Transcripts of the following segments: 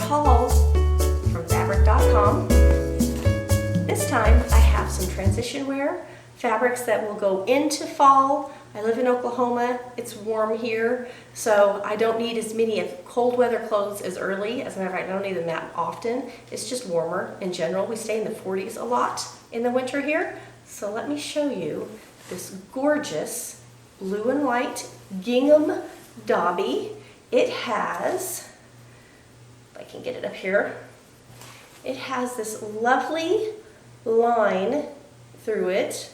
haul from fabric.com. This time I have some transition wear, fabrics that will go into fall. I live in Oklahoma, it's warm here, so I don't need as many of cold weather clothes as early. As a matter of fact, I don't need them that often. It's just warmer in general. We stay in the 40s a lot in the winter here. So let me show you this gorgeous blue and white gingham dobby. It has, if I can get it up here, it has this lovely line through it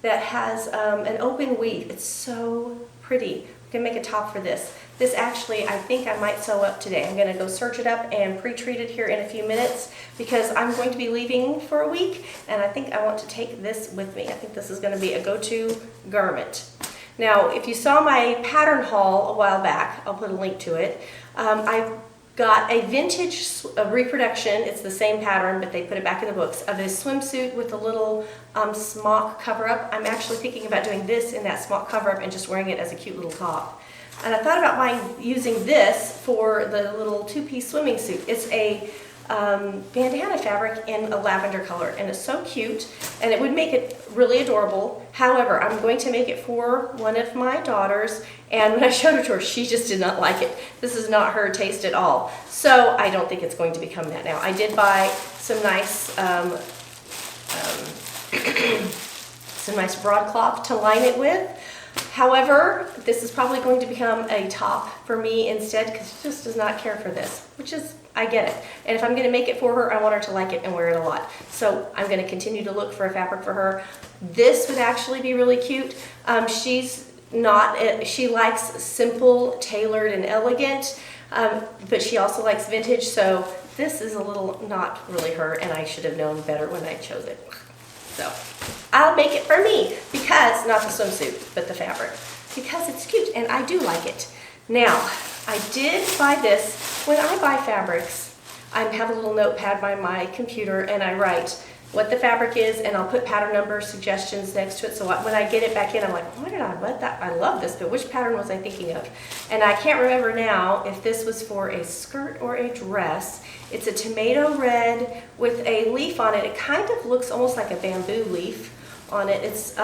that has an open weave. It's so pretty. I'm gonna make a top for this. This actually, I think I might sew up today. I'm gonna go search it up and pre-treat it here in a few minutes because I'm going to be leaving for a week and I think I want to take this with me. I think this is gonna be a go-to garment. Now, if you saw my pattern haul a while back, I'll put a link to it. I got a vintage reproduction, it's the same pattern, but they put it back in the books, of a swimsuit with a little smock cover-up. I'm actually thinking about doing this in that smock cover-up and just wearing it as a cute little top. And I thought about using this for the little two-piece swimming suit. It's a bandana fabric in a lavender color, and it's so cute, and it would make it really adorable. However, I'm going to make it for one of my daughters, and when I showed it to her, she just did not like it. This is not her taste at all. So I don't think it's going to become that now. I did buy some nice some nice broadcloth to line it with. However, this is probably going to become a top for me instead because she just does not care for this, which is, I get it. And if I'm going to make it for her, I want her to like it and wear it a lot. So I'm going to continue to look for a fabric for her. This would actually be really cute. She likes simple, tailored, and elegant, but she also likes vintage, so this is a little not really her, and I should have known better when I chose it. So I'll make it for me because, not the swimsuit, but the fabric, because it's cute and I do like it. Now, I did buy this. When I buy fabrics, I have a little notepad by my computer and I write what the fabric is and I'll put pattern number suggestions next to it. So when I get it back in, I'm like, oh my God, I love this, but which pattern was I thinking of? And I can't remember now if this was for a skirt or a dress. It's a tomato red with a leaf on it. It kind of looks almost like a bamboo leaf on it. It's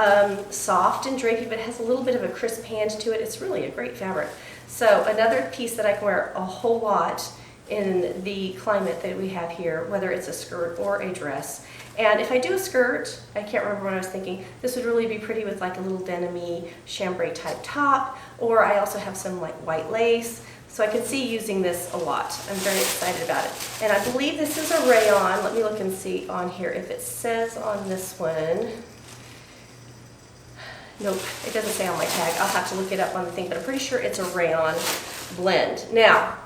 soft and drapey, but it has a little bit of a crisp hand to it. It's really a great fabric. So another piece that I can wear a whole lot in the climate that we have here, whether it's a skirt or a dress. And if I do a skirt, I can't remember what I was thinking, this would really be pretty with like a little denim-y chambray type top, or I also have some like white lace. So I can see using this a lot. I'm very excited about it. And I believe this is a rayon. Let me look and see on here if it says on this one. Nope, it doesn't say on my tag. I'll have to look it up on the thing, but I'm pretty sure it's a rayon blend. Now,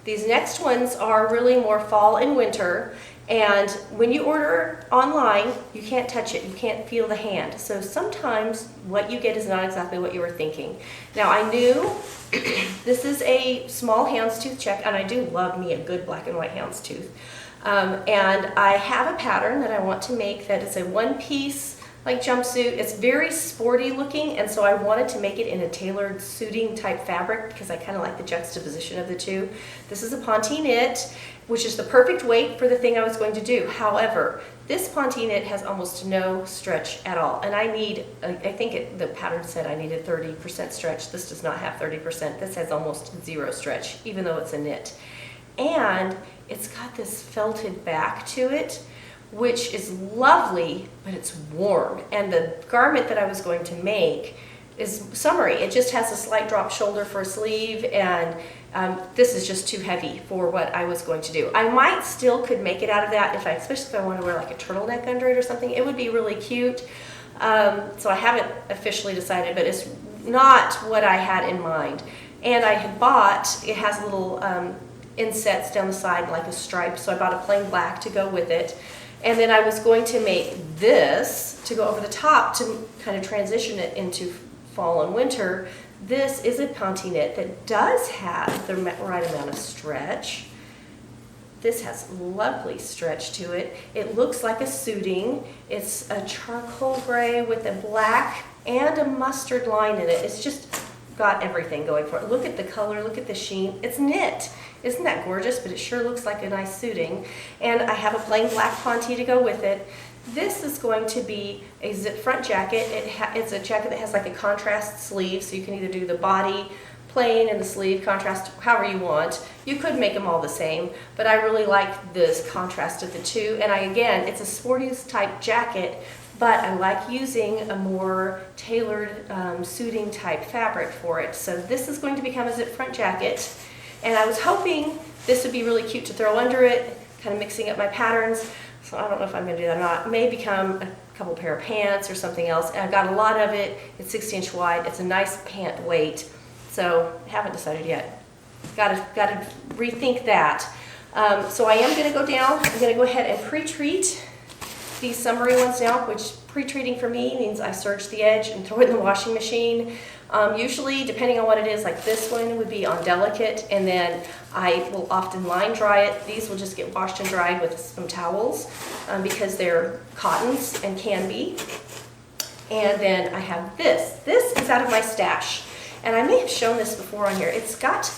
these next ones are really more fall and winter, and when you order online, you can't touch it, you can't feel the hand. So sometimes what you get is not exactly what you were thinking. Now I knew this is a small houndstooth check, and I do love me a good black and white houndstooth. And I have a pattern that I want to make that is a one-piece like jumpsuit. It's very sporty looking, and so I wanted to make it in a tailored suiting type fabric because I kind of like the juxtaposition of the two. This is a ponte knit, which is the perfect weight for the thing I was going to do. However, this ponte knit has almost no stretch at all, and I need, I think the pattern said I needed 30% stretch. This does not have 30%. This has almost zero stretch, even though it's a knit. And it's got this felted back to it, which is lovely, but it's warm. And the garment that I was going to make is summery. It just has a slight drop shoulder for a sleeve, and this is just too heavy for what I was going to do. I might still could make it out of that, especially if I want to wear like a turtleneck under it or something. It would be really cute. So I haven't officially decided, but it's not what I had in mind. And I had bought, it has little insets down the side like a stripe, so I bought a plain black to go with it. And then I was going to make this to go over the top to kind of transition it into fall and winter. This is a ponte knit that does have the right amount of stretch. This has lovely stretch to it. It looks like a suiting. It's a charcoal gray with a black and a mustard line in it. It's just got everything going for it. Look at the color, look at the sheen. It's knit. Isn't that gorgeous? But it sure looks like a nice suiting. And I have a plain black ponte to go with it. This is going to be a zip front jacket. It's a jacket that has like a contrast sleeve, so you can either do the body plain and the sleeve contrast however you want. You could make them all the same, but I really like this contrast of the two. And again, it's a sporty type jacket, but I like using a more tailored suiting type fabric for it. So this is going to become a zip front jacket. And I was hoping this would be really cute to throw under it, kind of mixing up my patterns. So I don't know if I'm going to do that or not. It may become a couple pair of pants or something else. And I've got a lot of it. It's 60-inch wide. It's a nice pant weight. So I haven't decided yet. Got to rethink that. So I am going to go down. I'm going to go ahead and pre-treat these summery ones now, which pre-treating for me means I serge the edge and throw it in the washing machine. Usually, depending on what it is, like this one would be on delicate, and then I will often line dry it. These will just get washed and dried with some towels because they're cottons and can be. And then I have this. This is out of my stash. And I may have shown this before on here. It's got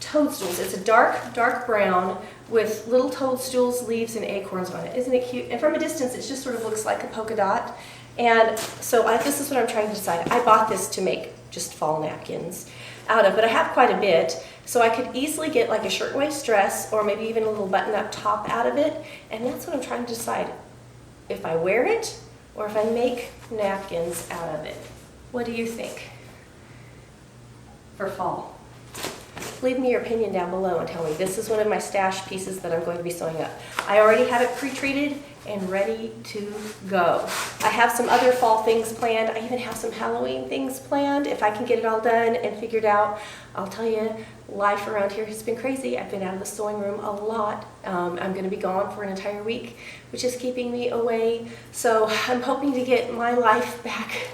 toadstools. It's a dark brown with little toadstools, leaves, and acorns on it. Isn't it cute? And from a distance, it just sort of looks like a polka dot. And so this is what I'm trying to decide. I bought this to make just fall napkins out of, but I have quite a bit. So I could easily get like a shirtwaist dress or maybe even a little button-up top out of it. And that's what I'm trying to decide. If I wear it or if I make napkins out of it. What do you think for fall? Leave me your opinion down below and tell me. This is one of my stash pieces that I'm going to be sewing up. I already have it pre-treated and ready to go. I have some other fall things planned. I even have some Halloween things planned. If I can get it all done and figured out, I'll tell you, life around here has been crazy. I've been out of the sewing room a lot. I'm going to be gone for an entire week, which is keeping me away. So I'm hoping to get my life back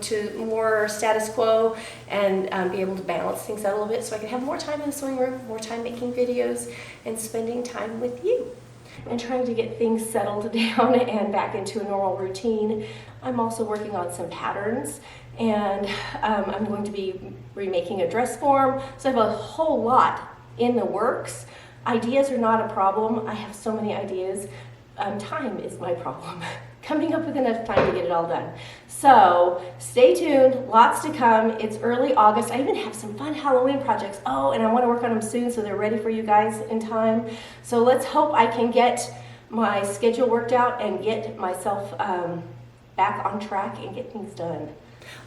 to more status quo and be able to balance things out a little bit so I can have more time in the sewing room, more time making videos, and spending time with you. And trying to get things settled down and back into a normal routine. I'm also working on some patterns, and I'm going to be remaking a dress form. So I have a whole lot in the works. Ideas are not a problem. I have so many ideas. Time is my problem. Coming up with enough time to get it all done. So stay tuned, lots to come. It's early August. I even have some fun Halloween projects. Oh, and I want to work on them soon so they're ready for you guys in time. So let's hope I can get my schedule worked out and get myself back on track and get things done.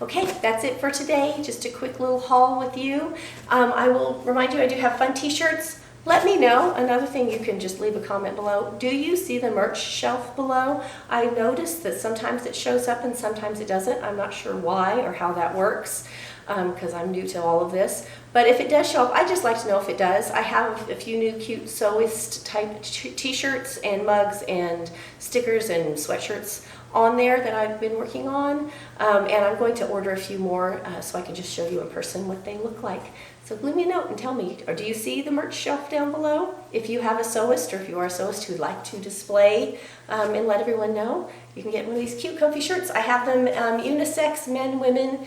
Okay, that's it for today. Just a quick little haul with you. I will remind you I do have fun t-shirts. Let me know. Another thing, you can just leave a comment below. Do you see the merch shelf below? I noticed that sometimes it shows up and sometimes it doesn't. I'm not sure why or how that works because I'm new to all of this. But if it does show up, I'd just like to know if it does. I have a few new cute sewist type t-shirts and mugs and stickers and sweatshirts on there that I've been working on. And I'm going to order a few more so I can just show you in person what they look like. So leave me a note and tell me, or do you see the merch shelf down below? If you have a sewist, or if you are a sewist who'd like to display and let everyone know, you can get one of these cute comfy shirts. I have them unisex, men, women.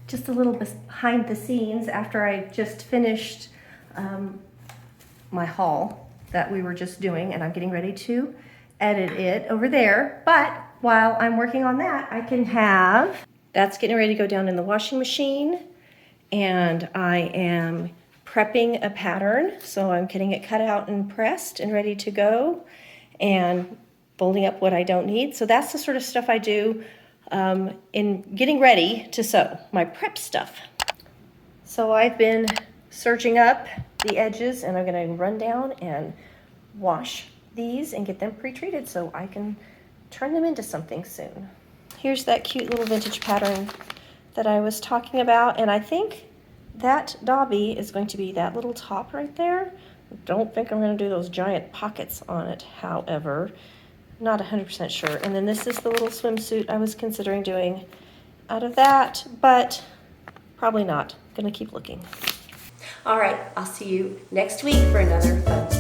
Just a little behind the scenes after I just finished my haul that we were just doing, and I'm getting ready to edit it over there. But while I'm working on that, I can have, that's getting ready to go down in the washing machine. And I am prepping a pattern, so I'm getting it cut out and pressed and ready to go, and folding up what I don't need. So that's the sort of stuff I do in getting ready to sew, my prep stuff. So I've been serging up the edges, and I'm going to run down and wash these and get them pre-treated so I can turn them into something soon. Here's that cute little vintage pattern that I was talking about, and I think that dobby is going to be that little top right there. I don't think I'm going to do those giant pockets on it, however. Not 100% sure. And then this is the little swimsuit I was considering doing out of that, but probably not. Gonna keep looking. All right, I'll see you next week for another fun